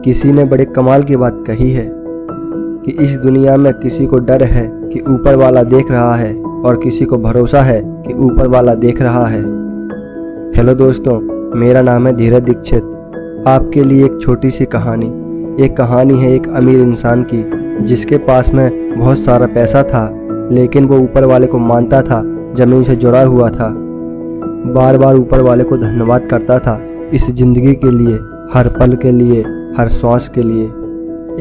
किसी ने बड़े कमाल की बात कही है कि इस दुनिया में किसी को डर है कि ऊपर वाला देख रहा है और किसी को भरोसा है कि ऊपर वाला देख रहा है। हेलो दोस्तों, मेरा नाम है धीरज दीक्षित। आपके लिए एक छोटी सी कहानी। एक कहानी है एक अमीर इंसान की जिसके पास में बहुत सारा पैसा था, लेकिन वो ऊपर वाले को मानता था, ज़मीन से जुड़ा हुआ था। बार बार ऊपर वाले को धन्यवाद करता था इस ज़िंदगी के लिए, हर पल के लिए, हर श्वास के लिए।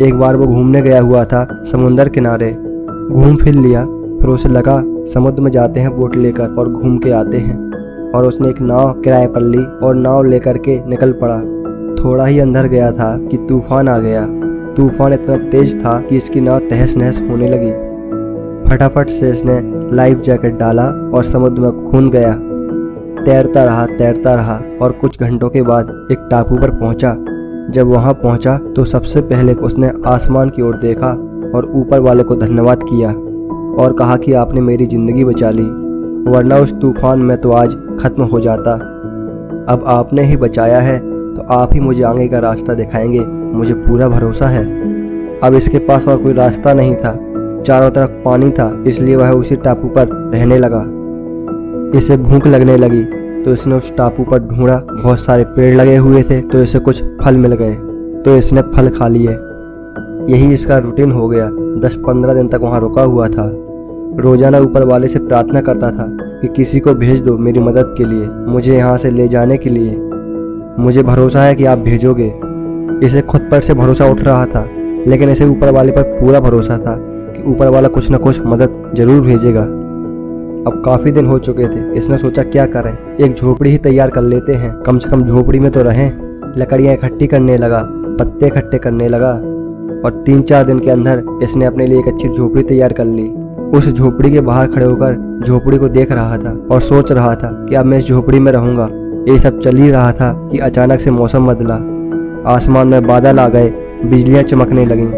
एक बार वो घूमने गया हुआ था समुंदर किनारे। घूम फिर लिया, फिर उसे लगा समुद्र में जाते हैं बोट लेकर और घूम के आते हैं। और उसने एक नाव किराए पर ली और नाव लेकर के निकल पड़ा। थोड़ा ही अंदर गया था कि तूफान आ गया। तूफान इतना तेज था कि इसकी नाव तहस नहस होने लगी। फटाफट से इसने लाइफ जैकेट डाला और समुद्र में कूद गया। तैरता रहा और कुछ घंटों के बाद एक टापू पर पहुंचा। जब वहां पहुंचा तो सबसे पहले उसने आसमान की ओर देखा और ऊपर वाले को धन्यवाद किया और कहा कि आपने मेरी ज़िंदगी बचा ली, वरना उस तूफान में तो आज ख़त्म हो जाता। अब आपने ही बचाया है तो आप ही मुझे आगे का रास्ता दिखाएंगे, मुझे पूरा भरोसा है। अब इसके पास और कोई रास्ता नहीं था, चारों तरफ पानी था, इसलिए वह उसी टापू पर रहने लगा। इसे भूख लगने लगी तो इसने उस टापू पर ढूंढा। बहुत सारे पेड़ लगे हुए थे तो इसे कुछ फल मिल गए तो इसने फल खा लिए। यही इसका रूटीन हो गया। 10-15 दिन तक वहाँ रुका हुआ था। रोजाना ऊपर वाले से प्रार्थना करता था कि किसी को भेज दो मेरी मदद के लिए, मुझे यहाँ से ले जाने के लिए। मुझे भरोसा है कि आप भेजोगे। इसे खुद पर से भरोसा उठ रहा था, लेकिन इसे ऊपर वाले पर पूरा भरोसा था कि ऊपर वाला कुछ न कुछ मदद जरूर भेजेगा। अब काफ़ी दिन हो चुके थे। इसने सोचा क्या करें, एक झोपड़ी ही तैयार कर लेते हैं, कम से कम झोपड़ी में तो रहें। लकड़ियाँ इकट्ठी करने लगा, पत्ते इकट्ठे करने लगा और 3-4 दिन के अंदर इसने अपने लिए एक अच्छी झोपड़ी तैयार कर ली। उस झोपड़ी के बाहर खड़े होकर झोपड़ी को देख रहा था और सोच रहा था कि अब मैं इस झोपड़ी में रहूंगा। ये सब चल ही रहा था कि अचानक से मौसम बदला। आसमान में बादल आ गए, बिजलियाँ चमकने लगीं।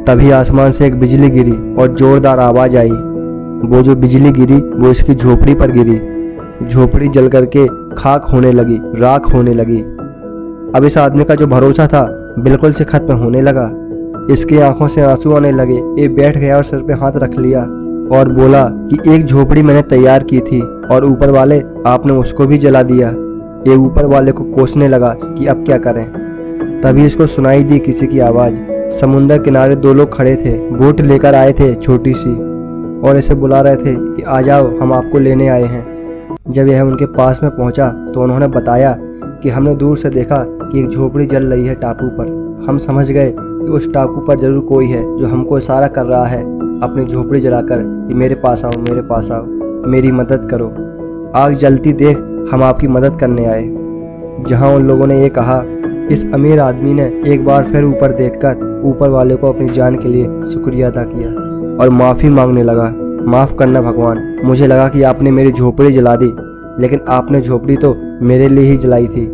तभी आसमान से एक बिजली गिरी और जोरदार आवाज़ आई। वो जो बिजली गिरी वो इसकी झोपड़ी पर गिरी। झोपड़ी जल करके खाक होने लगी, राख होने लगी। अब इस आदमी का जो भरोसा था बिल्कुल से खत्म होने लगा। इसकी आंखों से आंसू आने लगे। ये बैठ गया और सिर पे हाथ रख लिया और बोला कि एक झोपड़ी मैंने तैयार की थी और ऊपर वाले आपने उसको भी जला दिया। ये ऊपर वाले को कोसने लगा कि अब क्या करें। तभी इसको सुनाई दी किसी की आवाज़। समुंदर किनारे 2 लोग खड़े थे, बोट लेकर आए थे छोटी सी, और इसे बुला रहे थे कि आ जाओ, हम आपको लेने आए हैं। जब यह उनके पास में पहुंचा तो उन्होंने बताया कि हमने दूर से देखा कि एक झोपड़ी जल रही है टापू पर। हम समझ गए कि उस टापू पर जरूर कोई है जो हमको इशारा कर रहा है अपनी झोपड़ी जलाकर कि मेरे पास आओ, मेरे पास आओ, मेरी मदद करो। आग जलती देख हम आपकी मदद करने आए। जहां उन लोगों ने ये कहा, इस अमीर आदमी ने एक बार फिर ऊपर देखकर ऊपर वाले को अपनी जान के लिए शुक्रिया अदा किया और माफ़ी मांगने लगा। माफ़ करना भगवान, मुझे लगा कि आपने मेरी झोपड़ी जला दी, लेकिन आपने झोपड़ी तो मेरे लिए ही जलाई थी,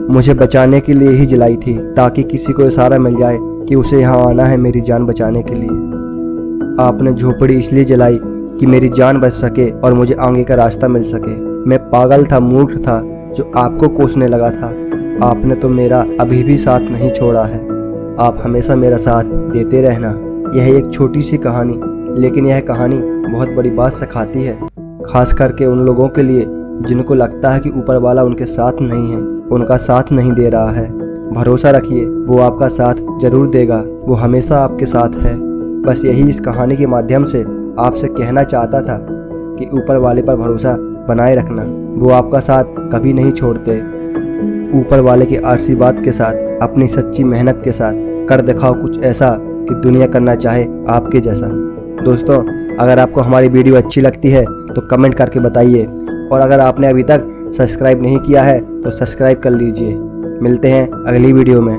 मुझे बचाने के लिए ही जलाई थी, ताकि किसी को इशारा मिल जाए कि उसे यहाँ आना है मेरी जान बचाने के लिए। आपने झोपड़ी इसलिए जलाई कि मेरी जान बच सके और मुझे आगे का रास्ता मिल सके। मैं पागल था, मूर्ख था जो आपको कोसने लगा था। आपने तो मेरा अभी भी साथ नहीं छोड़ा है। आप हमेशा मेरा साथ देते रहना। यह एक छोटी सी कहानी, लेकिन यह कहानी बहुत बड़ी बात सिखाती है, खास करके उन लोगों के लिए जिनको लगता है कि ऊपर वाला उनके साथ नहीं है, उनका साथ नहीं दे रहा है। भरोसा रखिए, वो आपका साथ जरूर देगा, वो हमेशा आपके साथ है। बस यही इस कहानी के माध्यम से आपसे कहना चाहता था कि ऊपर वाले पर भरोसा बनाए रखना, वो आपका साथ कभी नहीं छोड़ते। ऊपर वाले के आशीर्वाद के साथ, अपनी सच्ची मेहनत के साथ कर दिखाओ कुछ ऐसा कि दुनिया करना चाहे आपके जैसा। दोस्तों, अगर आपको हमारी वीडियो अच्छी लगती है तो कमेंट करके बताइए, और अगर आपने अभी तक सब्सक्राइब नहीं किया है तो सब्सक्राइब कर लीजिए। मिलते हैं अगली वीडियो में।